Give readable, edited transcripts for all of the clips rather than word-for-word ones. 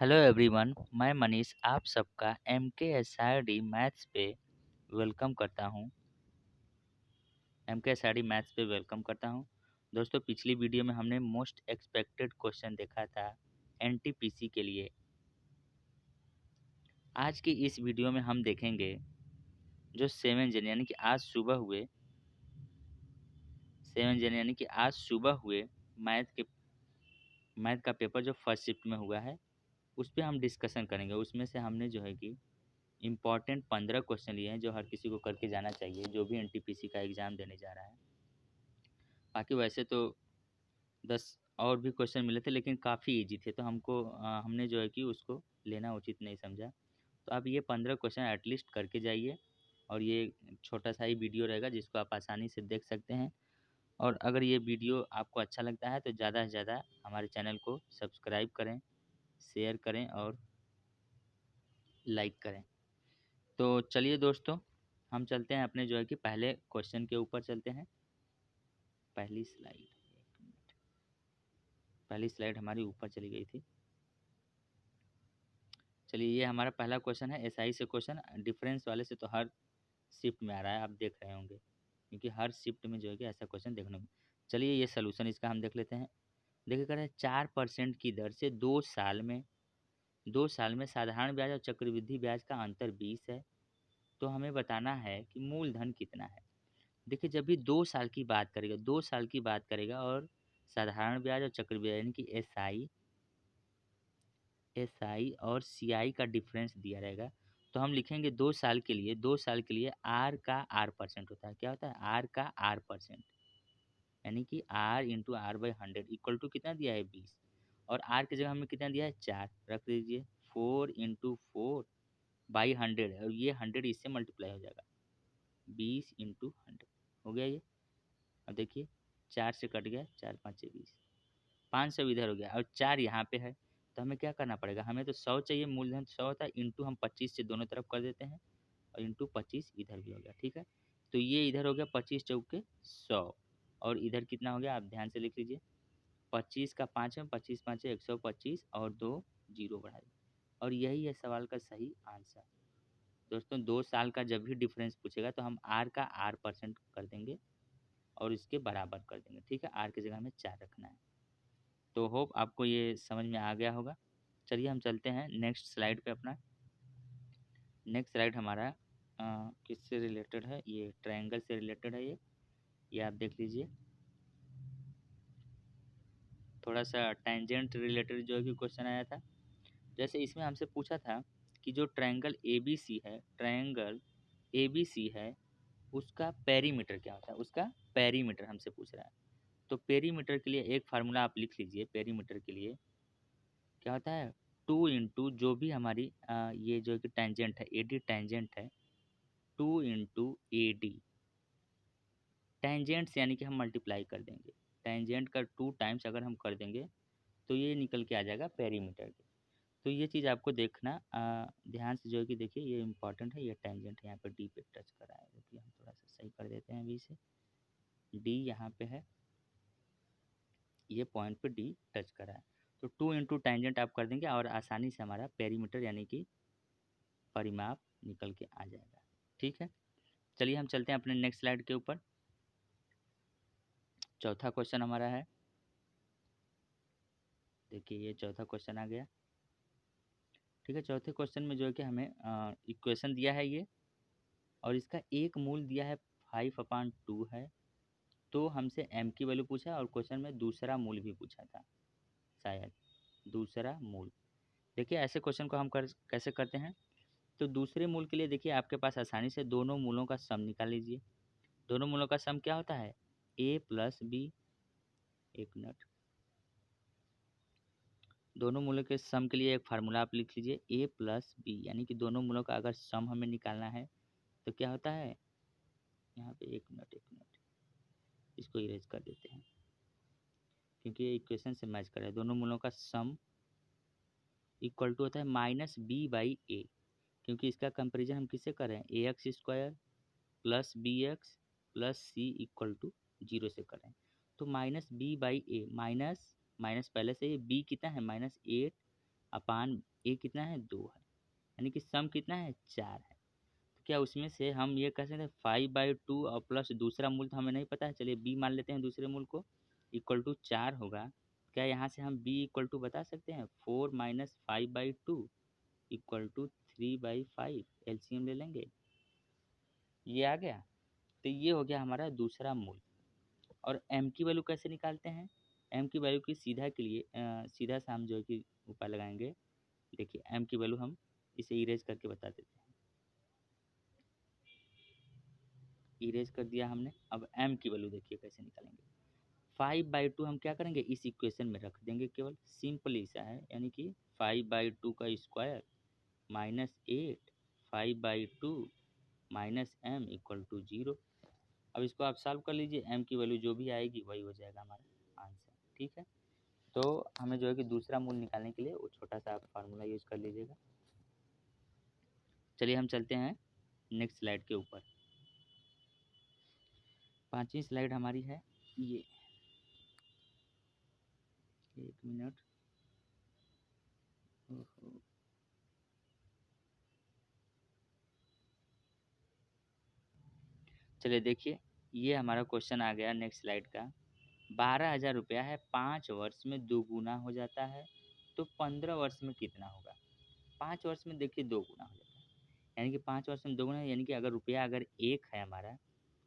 Hello everyone, मैं मनीष आप सबका MKSRD मैथ्स पे वेलकम करता हूँ। MKSRD मैथ्स पे वेलकम करता हूँ। दोस्तों, पिछली वीडियो में हमने मोस्ट एक्सपेक्टेड क्वेश्चन देखा था NTPC के लिए। आज की इस वीडियो में हम देखेंगे जो 7 जन यानी कि आज सुबह हुए 7 जन यानी कि आज सुबह हुए मैथ का पेपर जो फर्स्ट शिफ्ट में हुआ है उस पर हम डिस्कशन करेंगे। उसमें से हमने जो है कि इम्पॉर्टेंट 15 क्वेश्चन लिए हैं जो हर किसी को करके जाना चाहिए जो भी NTPC का एग्ज़ाम देने जा रहा है। बाकी वैसे तो 10 और भी क्वेश्चन मिले थे लेकिन काफ़ी इजी थे, तो हमने जो है कि उसको लेना उचित नहीं समझा। तो आप ये 15 क्वेश्चन एटलीस्ट करके जाइए और ये छोटा सा ही वीडियो रहेगा जिसको आप आसानी से देख सकते हैं। और अगर ये वीडियो आपको अच्छा लगता है तो ज़्यादा से ज़्यादा हमारे चैनल को सब्सक्राइब करें, शेयर करें और लाइक करें। तो चलिए दोस्तों, हम चलते हैं अपने जो है कि पहले क्वेश्चन के ऊपर चलते हैं। पहली स्लाइड, एक मिनट, पहली स्लाइड हमारी ऊपर चली गई थी। चलिए, ये हमारा पहला क्वेश्चन है एसआई से क्वेश्चन। डिफरेंस वाले से तो हर शिफ्ट में आ रहा है, आप देख रहे होंगे, क्योंकि हर शिफ्ट में जो है कि ऐसा क्वेश्चन देखने को। चलिए, ये सोल्यूशन इसका हम देख लेते हैं। देखिए, कह रहे हैं 4% की दर से 2 साल में साधारण ब्याज और चक्रवृद्धि ब्याज का अंतर 20 है। तो हमें बताना है कि मूलधन कितना है। देखिए, जब भी 2 साल की बात करेगा, 2 साल की बात करेगा और साधारण ब्याज और चक्रवृद्धि ब्याज यानी कि एसआई और सीआई का डिफरेंस दिया रहेगा, तो हम लिखेंगे 2 साल के लिए आर का आर परसेंट होता है। क्या होता है? आर का आर परसेंट, यानी कि R into R by 100 equal to कितना दिया है? 20। और आर की जगह हमें कितना दिया है? 4 रख दीजिए। 4 इंटू 4 बाई 100 और ये 100 इससे मल्टीप्लाई हो जाएगा। 20 इंटू 100 हो गया ये। अब देखिए, 4 से कट गया, 4 5 20, 500 इधर हो गया और 4 यहाँ पे है। तो हमें क्या करना पड़ेगा? हमें तो 100 चाहिए, मूलधन 100 होता है, इंटू हम 25 से दोनों तरफ कर देते हैं और इंटू 25 इधर भी हो गया। ठीक है, तो ये इधर हो गया 25 चौके 100 और इधर कितना हो गया? आप ध्यान से लिख लीजिए। 25 का 5 में 25 5 125 और 2 जीरो बढ़ा दिए और यही है सवाल का सही आंसर। दोस्तों, 2 साल का जब भी डिफरेंस पूछेगा तो हम आर का आर परसेंट कर देंगे और इसके बराबर कर देंगे। ठीक है, आर की जगह हमें 4 रखना है। तो होप आपको ये समझ में आ गया होगा। चलिए, हम चलते हैं नेक्स्ट स्लाइड पे अपना। नेक्स्ट स्लाइड हमारा किससे रिलेटेड है? ये ट्रायंगल से रिलेटेड है। ये आप देख लीजिए। थोड़ा सा टेंजेंट रिलेटेड जो है कि क्वेश्चन आया था। जैसे इसमें हमसे पूछा था कि जो ट्रायंगल ए बी सी है उसका पेरीमीटर क्या होता है? उसका पेरीमीटर हमसे पूछ रहा है। तो पेरीमीटर के लिए एक फार्मूला आप लिख लीजिए। पेरीमीटर के लिए क्या होता है? 2 इंटू जो भी हमारी ये जो कि टेंजेंट है, AD टेंजेंट है, 2 इंटू AD टेंजेंट से, यानी कि हम मल्टीप्लाई कर देंगे। टेंजेंट का 2 टाइम्स अगर हम कर देंगे तो ये निकल के आ जाएगा पेरीमीटर के। तो ये चीज़ आपको देखना ध्यान से, जो है कि देखिए ये इंपॉर्टेंट है। ये टेंजेंट यहाँ पे डी पे टच कर रहा है, जो कि हम थोड़ा सा सही कर देते हैं अभी से। डी यहाँ पे है, ये पॉइंट पे डी टच कर रहा है। तो 2 इंटू टेंजेंट आप कर देंगे और आसानी से हमारा पेरीमीटर यानी कि परिमाप निकल के आ जाएगा। ठीक है, चलिए हम चलते हैं अपने नेक्स्ट स्लाइड के ऊपर। चौथा क्वेश्चन हमारा है। देखिए, ये चौथा क्वेश्चन आ गया। ठीक है, चौथे क्वेश्चन में जो है कि हमें इक्वेशन दिया है ये, और इसका एक मूल दिया है 5/2 है। तो हमसे m की वैल्यू पूछा और क्वेश्चन में दूसरा मूल भी पूछा था, शायद दूसरा मूल। देखिए, ऐसे क्वेश्चन को हम कैसे करते हैं? तो दूसरे मूल के लिए देखिए आपके पास आसानी से दोनों मूलों का सम निकाल लीजिए। दोनों मूलों का सम क्या होता है? a plus B. एक मिनट, दोनों मूलों के सम के लिए एक फार्मूला आप लिख लीजिए, a प्लस बी, यानी कि दोनों मूलों का अगर सम हमें निकालना है तो क्या होता है यहाँ पे? एक मिनट, इसको इरेज कर देते हैं क्योंकि ये इक्वेशन से मैच कर रहा है। दोनों मूलों का सम इक्वल टू होता है माइनस बी बाई ए, क्योंकि इसका कंपेरिजन हम किससे कर रहे हैं? AX² plus BX plus C equal to 0 से कर रहे हैं। तो minus B by A, minus minus पहले से, बी कितना है? -8 अपान ए कितना है 2 है, यानी कि सम कितना है 4 है। तो क्या उसमें से हम ये कह सकते हैं 5/2 और प्लस दूसरा मूल तो हमें नहीं पता है, चलिए बी मान लेते हैं दूसरे मूल को, इक्वल टू 4 होगा। क्या यहाँ से हम बी इक्वल टू बता सकते हैं 4 माइनस 5/2 इक्वल टू 3/5, एलसीएम ले लेंगे, ये आ गया। तो ये हो गया हमारा दूसरा मूल। और एम की वैल्यू कैसे निकालते हैं? एम की वैल्यू की सीधा के लिए सीधा सा हम जो है कि उपाय लगाएंगे। देखिए एम की वैल्यू हम इसे इरेज करके बता देते हैं, इरेज कर दिया हमने। अब एम की वैल्यू देखिए कैसे निकालेंगे। 5/2 हम क्या करेंगे इस इक्वेशन में रख देंगे, केवल सिंपल ऐसा है, यानी कि 5/2 का square minus 8 5/2 minus M equal to 0। अब इसको आप सॉल्व कर लीजिए, एम की वैल्यू जो भी आएगी वही हो जाएगा हमारा आंसर। ठीक है, तो हमें जो है कि दूसरा मूल निकालने के लिए वो छोटा सा आप फार्मूला यूज कर लीजिएगा। चलिए हम चलते हैं नेक्स्ट स्लाइड के ऊपर। 5वीं स्लाइड हमारी है ये, एक मिनट, ओहो, चलिए देखिए ये हमारा क्वेश्चन आ गया नेक्स्ट स्लाइड का। 12,000 रुपया है, 5 वर्ष में 2 गुना हो जाता है, तो 15 वर्ष में कितना होगा? 5 वर्ष में देखिए 2 गुना हो जाता है, यानी कि 5 वर्ष में 2 गुना, यानी कि अगर रुपया अगर 1 है हमारा,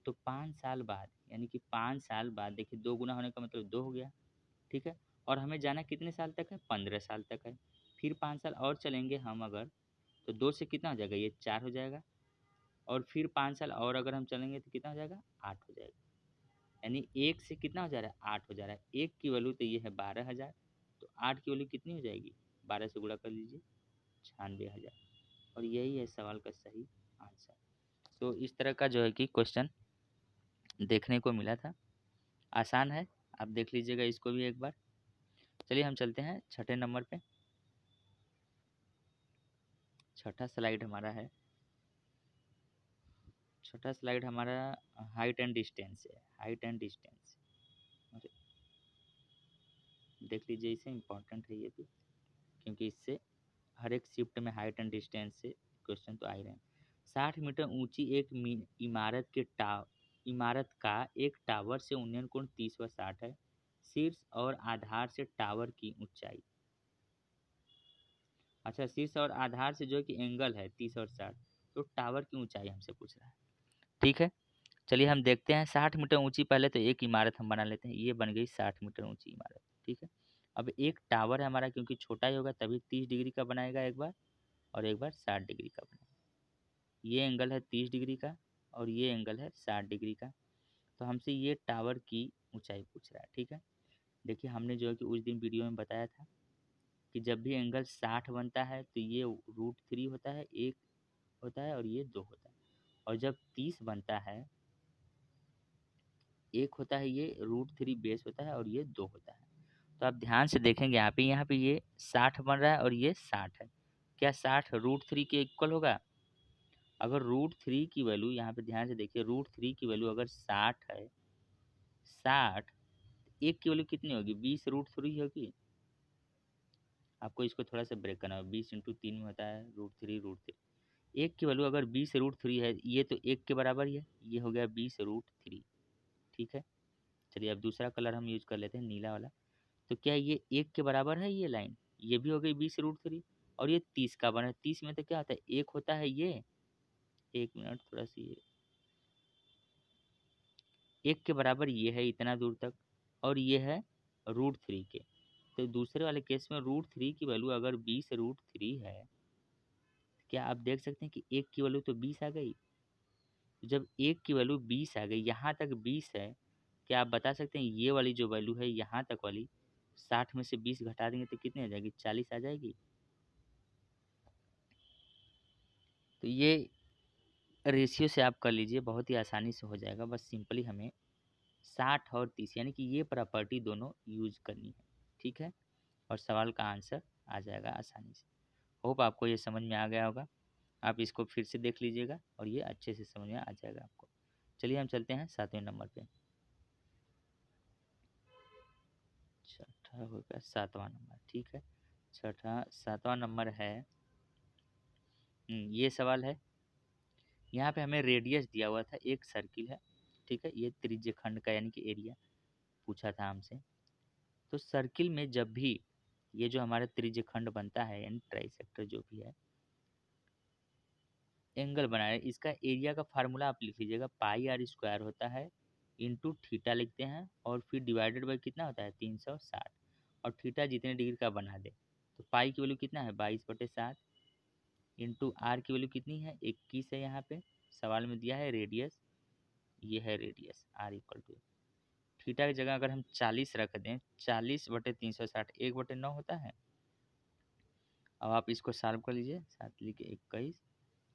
तो 5 साल बाद, यानी कि 5 साल बाद देखिए 2 गुना होने का मतलब 2 हो गया। ठीक है, और हमें जाना कितने साल तक है? 15 साल तक है। फिर 5 साल और चलेंगे हम अगर, तो 2 से कितना हो जाएगा? ये 4 हो जाएगा। और फिर 5 साल और अगर हम चलेंगे तो कितना हो जाएगा? 8 हो जाएगा। यानी 1 से कितना हो जा रहा है? 8 हो जा रहा है। 1 की वैल्यू तो ये है 12,000, तो 8 की वैल्यू कितनी हो जाएगी? 12 से गुणा कर लीजिए, 96,000। और यही है सवाल का सही आंसर। तो इस तरह का जो है कि क्वेश्चन देखने को मिला था, आसान है, आप देख लीजिएगा इसको भी एक बार। चलिए हम चलते हैं छठे नंबर पे। छठा स्लाइड हमारा है, छठा स्लाइड हमारा हाइट एंड डिस्टेंस है, हाइट एंड डिस्टेंस। देख लीजिए इसे, इम्पोर्टेंट है ये भी, क्योंकि इससे हर एक शिफ्ट में हाइट एंड डिस्टेंस से क्वेश्चन तो आ ही रहे हैं। 60 मीटर ऊंची एक इमारत का एक टावर से उन्नयन कोण 30 व 60 है। शीर्ष और आधार से टावर की ऊंचाई, अच्छा शीर्ष और आधार से जो है कि एंगल है 30 और 60, तो टावर की ऊंचाई हमसे पूछ रहा है। ठीक है, चलिए हम देखते हैं। 60 मीटर ऊंची पहले तो एक इमारत हम बना लेते हैं, ये बन गई 60 मीटर ऊंची इमारत। ठीक है, अब एक टावर है हमारा, क्योंकि छोटा ही होगा तभी 30 डिग्री का बनाएगा एक बार, और एक बार 60 डिग्री का बनाएगा। ये एंगल है 30 डिग्री का और ये एंगल है 60 डिग्री का। तो हमसे ये टावर की ऊंचाई पूछ रहा है। ठीक है, देखिए हमने जो है कि उस दिन वीडियो में बताया था कि जब भी एंगल 60 बनता है तो ये √3 होता है, एक होता है और ये 2 होता है। और जब 30 बनता है, एक होता है ये √3 बेस होता है और ये 2 होता है। तो आप ध्यान से देखेंगे यहाँ पे ये 60 बन रहा है और ये 60 है। क्या 60 √3 के इक्वल होगा? अगर √3 की वैल्यू यहाँ पे ध्यान से देखिए, √3 की वैल्यू अगर 60 है, 60, एक की वैल्यू कितनी होगी? 20 √3 होगी। आपको इसको थोड़ा सा ब्रेक करना होगा, 20 इंटू 3 में होता है √3 एक की वैल्यू अगर 20 √3 है, ये तो एक के बराबर ही है, ये हो गया 20 √3। ठीक है, चलिए अब दूसरा कलर हम यूज कर लेते हैं, नीला वाला। तो क्या ये एक के बराबर है? ये लाइन ये भी हो गई 20 √3, और ये 30 का बना है। 30 में तो क्या होता है? एक होता है ये, एक मिनट थोड़ा सी, एक के बराबर ये है इतना दूर तक, और ये है √3 के। तो दूसरे वाले केस में √3 की वैल्यू अगर 20 √3 है, क्या आप देख सकते हैं कि एक की वैल्यू तो 20 आ गई। जब एक की वैल्यू 20 आ गई, यहाँ तक 20 है, क्या आप बता सकते हैं ये वाली जो वैल्यू है यहाँ तक वाली, 60 में से 20 घटा देंगे तो कितनी आ जाएगी? 40 आ जाएगी। तो ये रेशियो से आप कर लीजिए, बहुत ही आसानी से हो जाएगा। बस सिंपली हमें 60 और 30 यानी कि ये प्रॉपर्टी दोनों यूज करनी है। ठीक है, और सवाल का आंसर आ जाएगा आसानी से। होप आपको ये समझ में आ गया होगा। आप इसको फिर से देख लीजिएगा और ये अच्छे से समझ में आ जाएगा आपको। चलिए हम चलते हैं 7वें नंबर पे। छठा हो गया, 7वां नंबर। ठीक है, सातवां नंबर है। ये सवाल है। यहाँ पे हमें रेडियस दिया हुआ था, एक सर्किल है, ठीक है, ये त्रिज्य खंड का यानी कि एरिया पूछा था हमसे। तो सर्किल में जब भी ये जो हमारा त्रिज्य खंड बनता है यानी ट्राई सेक्टर जो भी है, एंगल बना है, इसका एरिया का फार्मूला आप लिख लीजिएगा, पाई आर स्क्वायर होता है इंटू थीटा लिखते हैं, और फिर डिवाइडेड बाई कितना होता है 360, और थीटा जितने डिग्री का बना दे तो पाई की वैल्यू कितना है 22/7, इंटू आर की वैल्यू कितनी है 21 है। यहाँ पे सवाल में दिया है रेडियस, ये है radius R equal to, theta की जगह अगर हम 40 रख दें, 40/360 1/9 होता है। अब आप इसको सॉल्व कर लीजिए, 7 लिखे 21,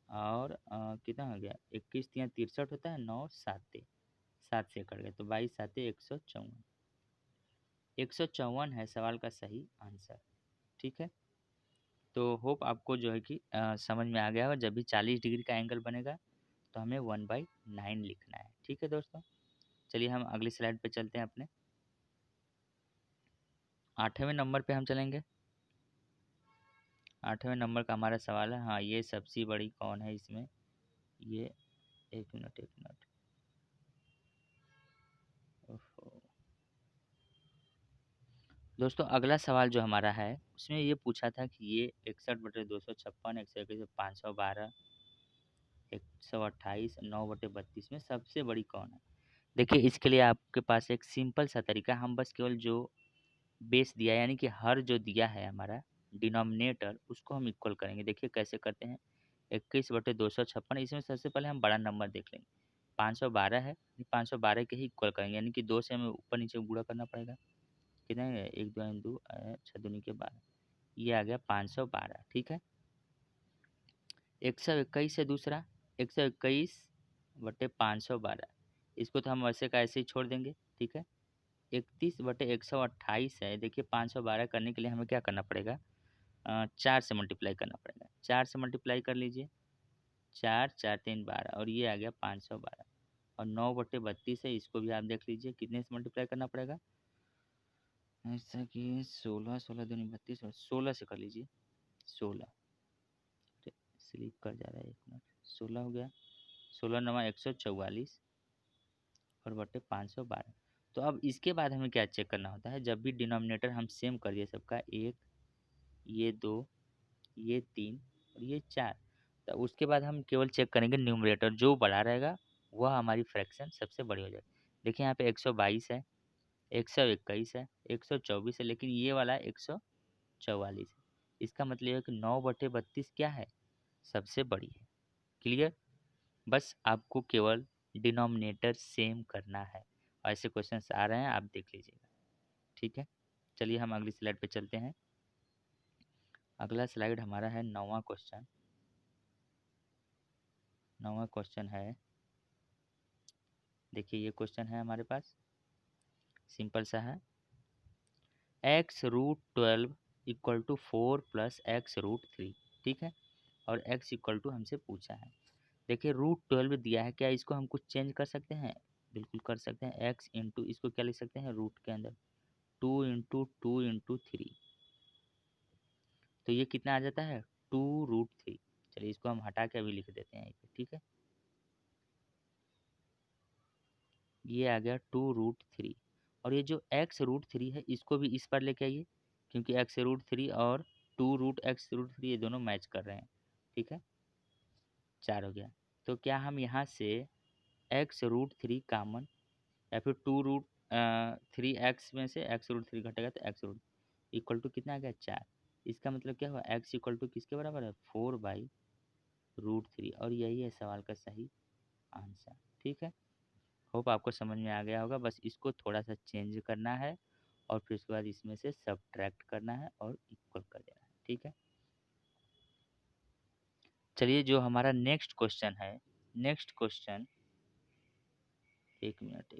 और कितना हो गया 21×3 63 होता है, 9 7 7 से कट गए तो 22 7 154, 154 है सवाल का सही आंसर। ठीक है, तो होप आपको जो है कि समझ में आ गया होगा। जब भी 40 डिग्री का एंगल बनेगा तो हमें 1/9 लिखना है। ठीक है दोस्तों, चलिए हम अगली स्लाइड पे चलते हैं अपने 8वें नंबर पे हम चलेंगे। 8वें नंबर का हमारा सवाल है, हाँ ये सबसे बड़ी कौन है इसमें, ये एक मिनट ओहो। दोस्तों अगला सवाल जो हमारा है उसमें ये पूछा था कि ये 61/256, 121/512, 128, 9/32 में सबसे बड़ी कौन है। देखिए इसके लिए आपके पास एक सिंपल सा तरीका, हम बस केवल जो बेस दिया यानी कि हर जो दिया है हमारा डिनोमिनेटर उसको हम इक्वल करेंगे। देखिए कैसे करते हैं, 21/256, इसमें सबसे पहले हम बड़ा नंबर देख लेंगे, 512 है, 512 के ही इक्वल करेंगे, यानी कि 2 से हमें ऊपर नीचे गुणा करना पड़ेगा। कितना है, 1 2 2 6 दूनी के 12, ये आ गया 512। ठीक है, 121 है दूसरा, 121/512, इसको तो हम वैसे का ऐसे ही छोड़ देंगे। ठीक है, 31/128 है। देखिए 512 करने के लिए हमें क्या करना पड़ेगा, 4 से मल्टीप्लाई करना पड़ेगा, 4 से मल्टीप्लाई कर लीजिए, 4 4 3 12, और ये आ गया 512, और 9/32 है, इसको भी आप देख लीजिए कितने से मल्टीप्लाई करना पड़ेगा, ऐसा कि 16 16 दूनी 32, और 16 से कर लीजिए, 16 स्लिप कर जा रहा है, 1 मिनट, 16 हो गया, 16 9 144, और बटे 512। तो अब इसके बाद हमें क्या चेक करना होता है, जब भी डिनोमिनेटर हम सेम करिए सबका, 1 ये 2 ये 3 और ये 4, तो उसके बाद हम केवल चेक करेंगे न्यूमरेटर, जो बड़ा रहेगा वह हमारी फ्रैक्शन सबसे बड़ी हो जाएगी। देखिए यहाँ पे 122 है, 121 है, 124 है, लेकिन ये वाला 144 है। इसका मतलब है कि 9/32 क्या है, सबसे बड़ी है। क्लियर, बस आपको केवल डिनोमिनेटर सेम करना है। ऐसे क्वेश्चंस आ रहे हैं, आप देख लीजिएगा। ठीक है, चलिए हम अगली स्लाइड पे चलते हैं। अगला स्लाइड हमारा है 9वां क्वेश्चन। 9वां क्वेश्चन है, देखिए ये क्वेश्चन है हमारे पास, सिंपल सा है, x√12 इक्वल टू 4 + x√3। ठीक है, और x इक्वल टू हमसे पूछा है। देखिए √12 दिया है, क्या इसको हम कुछ चेंज कर सकते हैं, बिल्कुल कर सकते हैं, x इंटू इसको क्या लिख सकते हैं रूट के अंदर 2 इंटू 2 इंटू 3, तो ये कितना आ जाता है 2√3। चलिए इसको हम हटा के अभी लिख देते हैं यहीं पे। ठीक है, ये आ गया 2√3, और ये जो x√3 है इसको भी इस पर लेके आइए, क्योंकि x√3 और 2√x√3 ये दोनों मैच कर रहे हैं। ठीक है, 4 हो गया। तो क्या हम यहाँ से x√3 कामन, या फिर 2√3x में से x√3 घटेगा तो x इक्वल टू कितना आ गया 4। इसका मतलब क्या हुआ, x इक्वल टू किसके बराबर है 4/√3, और यही है सवाल का सही आंसर। ठीक है, होप आपको समझ में आ गया होगा। बस इसको थोड़ा सा चेंज करना है, और फिर उसके बाद इसमें से सब्ट्रैक्ट करना है और इक्वल कर देना है। ठीक है, चलिए जो हमारा नेक्स्ट क्वेश्चन है, नेक्स्ट क्वेश्चन, एक मिनट,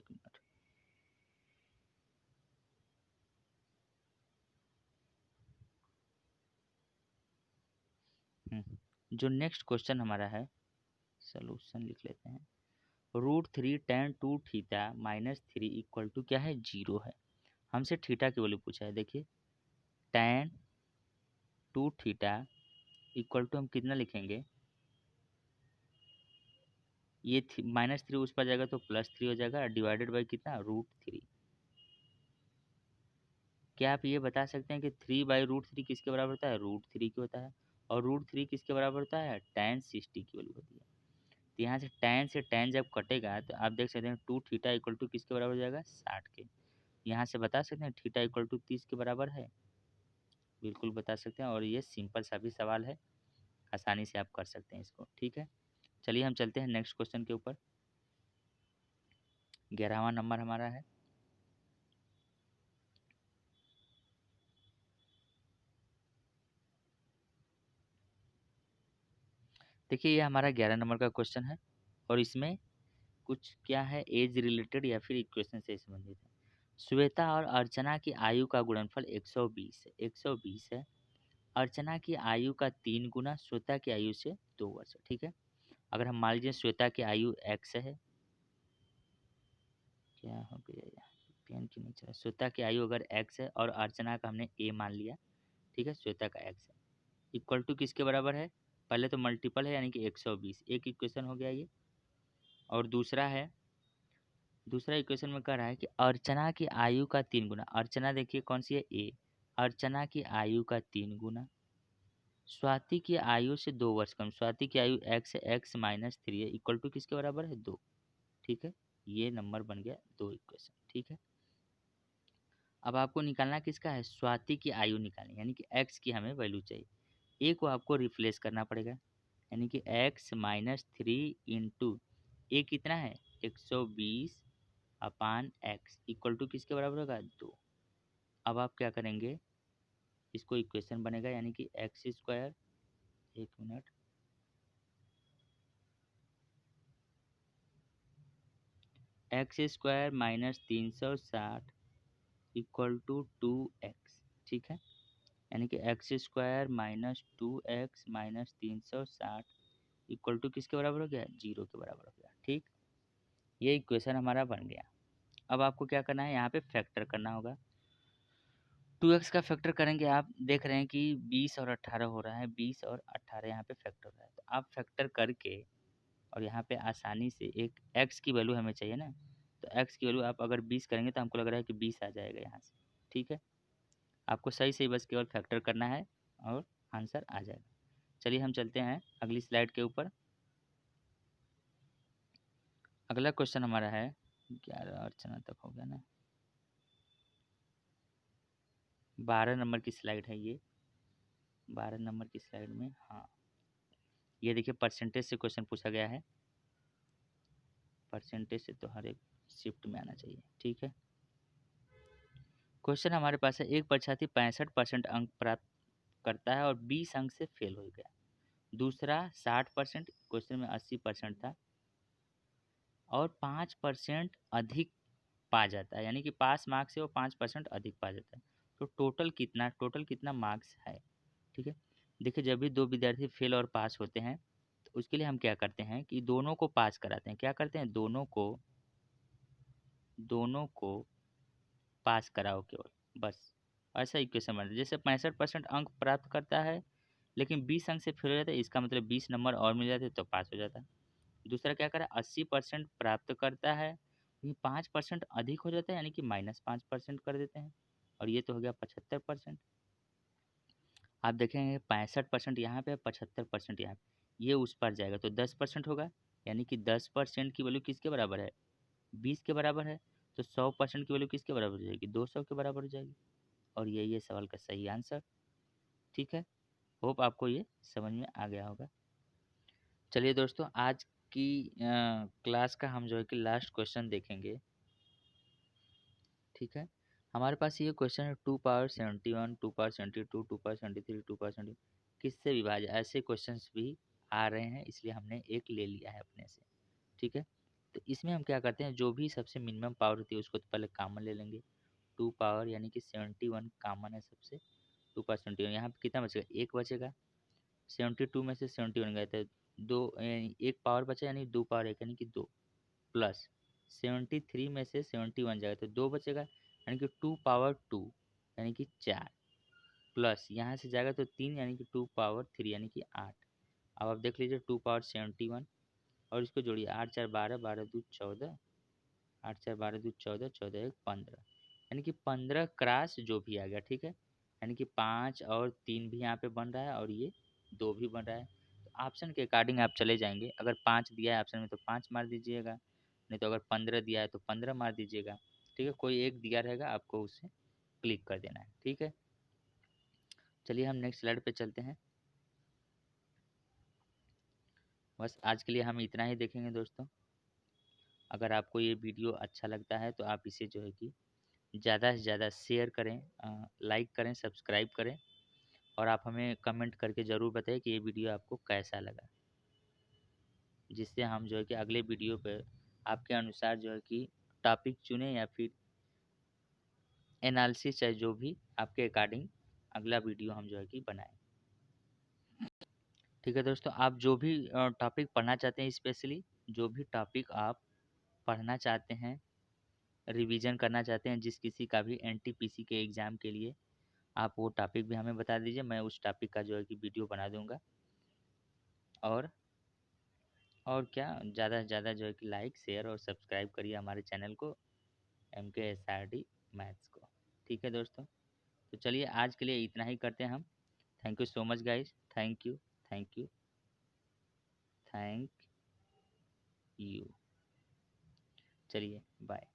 जो नेक्स्ट क्वेश्चन हमारा है, सोल्यूशन लिख लेते हैं, √3 tan 2 θ - 3 इक्वल टू क्या है 0 है। हमसे थीटा की वैल्यू पूछा है। देखिए tan two theta equal to हम कितना लिखेंगे, ये -3 उस पर जाएगा तो +3 हो जाएगा, डिवाइडेड बाई कितना, √3। क्या आप ये बता सकते हैं कि 3/√3 किसके बराबर होता है, √3 की होता है, और √3 किसके बराबर होता है, tan 60 की वैल्यू होती है। तो यहाँ से tan जब कटेगा तो आप देख सकते हैं टू थीटा इक्वल टू किसके बराबर हो जाएगा, 60 के। यहाँ से बता सकते हैं थीटा इक्वल टू 30 के बराबर है, बिल्कुल बता सकते हैं, और ये सिंपल सा भी सवाल है, आसानी से आप कर सकते हैं इसको। ठीक है, चलिए हम चलते हैं नेक्स्ट क्वेश्चन के ऊपर। 11वां नंबर हमारा है, देखिए ये हमारा 11 नंबर का क्वेश्चन है, और इसमें कुछ क्या है, एज रिलेटेड या फिर इक्वेशन से संबंधित है। श्वेता और अर्चना की आयु का गुणनफल 120 है, 120 है। अर्चना की आयु का 3 गुना श्वेता की आयु से 2 वर्ष है। ठीक है, अगर हम मान लीजिए श्वेता की आयु x है, क्या हो गया यार, पेन क्यों नहीं चला, श्वेता की आयु अगर x है और अर्चना का हमने a मान लिया, ठीक है, श्वेता का x है, इक्वल टू किसके बराबर है, पहले तो मल्टीपल है यानी कि 120, एक इक्वेशन हो गया ये। और दूसरा है, दूसरा इक्वेशन में कह रहा है कि अर्चना की आयु का 3 गुना, अर्चना देखिए कौन सी है, a, अर्चना की आयु का 3 गुना स्वाति की आयु से 2 वर्ष कम, स्वाति की आयु x है, x-3 है, इक्वल टू किसके बराबर है, 2। ठीक है, ये नंबर बन गया 2 इक्वेशन। ठीक है, अब आपको निकालना किसका है, स्वाति की आयु निकालनी, यानी कि x की हमें वैल्यू चाहिए, a को आपको रिप्लेस करना पड़ेगा, यानी कि x-3 इंटू a कितना है 120/x इक्वल टू किसके बराबर होगा, 2। अब आप क्या करेंगे, इसको इक्वेशन बनेगा, यानी कि x², एक minute, x² minus 360 equal to 2x। ठीक है, यानी कि x² minus 2x minus 360 equal to किसके बराबर हो गया, 0 के बराबर हो गया। ठीक, ये इक्वेशन हमारा बन गया। अब आपको क्या करना है, यहाँ पे फैक्टर करना होगा, 2x का फैक्टर करेंगे, आप देख रहे हैं कि 20 और 18 हो रहा है, 20 और 18 यहाँ पे फैक्टर हो रहा है, तो आप फैक्टर करके और यहाँ पे आसानी से एक x की वैल्यू हमें चाहिए ना, तो x की वैल्यू आप अगर 20 करेंगे तो हमको लग रहा है कि 20 आ जाएगा यहाँ से। ठीक है, आपको सही सही बस केवल फैक्टर करना है और आंसर आ जाएगा। चलिए हम चलते हैं अगली स्लाइड के ऊपर। अगला क्वेश्चन हमारा है 11 अर्चना तक हो गया ना, 12 नंबर की स्लाइड है ये, 12 नंबर की स्लाइड में, हाँ ये देखिए परसेंटेज से क्वेश्चन पूछा गया है, परसेंटेज से तो हर एक शिफ्ट में आना चाहिए। ठीक है, क्वेश्चन हमारे पास है, एक परीक्षार्थी 65% अंक प्राप्त करता है और 20 अंक से फेल हो गया, दूसरा 60%, क्वेश्चन में 80% था, और 5% अधिक पा जाता है, यानी कि पास मार्क्स से वो 5% अधिक पा जाता है, तो टोटल कितना मार्क्स है। ठीक है, देखिए जब भी दो विद्यार्थी फेल और पास होते हैं तो उसके लिए हम क्या करते हैं कि दोनों को पास कराते हैं, क्या करते हैं, दोनों को पास कराओ केवल, बस ऐसा इक्वेशन बनता है। जैसे 65% अंक प्राप्त करता है लेकिन 20 अंक से फेल हो जाता है, इसका मतलब 20 नंबर और मिल जाते तो पास हो जाता है। दूसरा क्या करा, 80% प्राप्त करता है, 5% अधिक हो जाता है, यानी कि -5% कर देते हैं, और ये तो हो गया 75%। आप देखेंगे 65% यहाँ पे, 75% यहाँ पे, ये उस पर जाएगा तो 10% होगा, यानी कि 10% की वैल्यू किसके बराबर है, 20 के बराबर है, तो 100% की वैल्यू किसके बराबर हो जाएगी, 200 के बराबर हो जाएगी, और ये सवाल का सही आंसर। ठीक है, होप आपको ये समझ में आ गया होगा। चलिए दोस्तों, आज की क्लास का हम जो है कि लास्ट क्वेश्चन देखेंगे। ठीक है, हमारे पास ये क्वेश्चन है 2 पावर 71, 2 पावर 72, 2 पावर 73, 2 पावर 70 किससे विभाज्य, ऐसे क्वेश्चंस भी आ रहे हैं, इसलिए हमने एक ले लिया है अपने से। ठीक है, तो इसमें हम क्या करते हैं, जो भी सबसे मिनिमम पावर होती है उसको तो पहले कॉमन ले लेंगे, 2 पावर यानी कि 71 कॉमन है सबसे, 2 पावर 71, यहाँ पे कितना बचेगा, एक बचेगा, 72 में से 71 गए थे, दो एक पावर बचा, यानी 2 पावर 1 यानी कि 2, प्लस 73 में से 71 जाएगा तो 2 बचेगा, यानी कि 2 पावर 2 यानी कि 4, प्लस यहाँ से जाएगा तो 3 यानी कि 2 पावर 3 यानी कि 8। अब आप देख लीजिए 2 पावर 71 और इसको जोड़िए 8 4 12 12 2 14, 8 4 12 2 14, 14 1 15, यानी कि 15 क्रॉस जो भी आ गया, ठीक है। यानी कि 5 और 3 भी यहाँ पे बन रहा है और ये 2 भी बन रहा है। तो ऑप्शन के अकॉर्डिंग आप चले जाएंगे। अगर 5 दिया है ऑप्शन में तो 5 मार दीजिएगा, नहीं तो अगर 15 दिया है तो 15 मार दीजिएगा, ठीक है। कोई एक दिया रहेगा, आपको उसे क्लिक कर देना है, ठीक है। चलिए हम नेक्स्ट स्लाइड पे चलते हैं। बस आज के लिए हम इतना ही देखेंगे दोस्तों। अगर आपको ये वीडियो अच्छा लगता है तो आप इसे जो है कि ज़्यादा से ज़्यादा शेयर करें, लाइक करें, सब्सक्राइब करें और आप हमें कमेंट करके ज़रूर बताएं कि ये वीडियो आपको कैसा लगा, जिससे हम जो है कि अगले वीडियो पे आपके अनुसार जो है कि टॉपिक चुनें या फिर एनालिसिस चाहे जो भी आपके अकॉर्डिंग अगला वीडियो हम जो है कि बनाएं। ठीक है दोस्तों, आप जो भी टॉपिक पढ़ना चाहते हैं, स्पेशली जो भी टॉपिक आप पढ़ना चाहते हैं, रिवीजन करना चाहते हैं, जिस किसी का भी एनटीपीसी के एग्ज़ाम के लिए, आप वो टॉपिक भी हमें बता दीजिए। मैं उस टॉपिक का जो है कि वीडियो बना दूंगा। और क्या, ज़्यादा से ज़्यादा जो है कि लाइक शेयर और सब्सक्राइब करिए हमारे चैनल को, MKSRD मैथ्स को। ठीक है दोस्तों, तो चलिए आज के लिए इतना ही करते हैं हम। Thank you so much guys, thank you, thank you, thank you. चलिए बाय।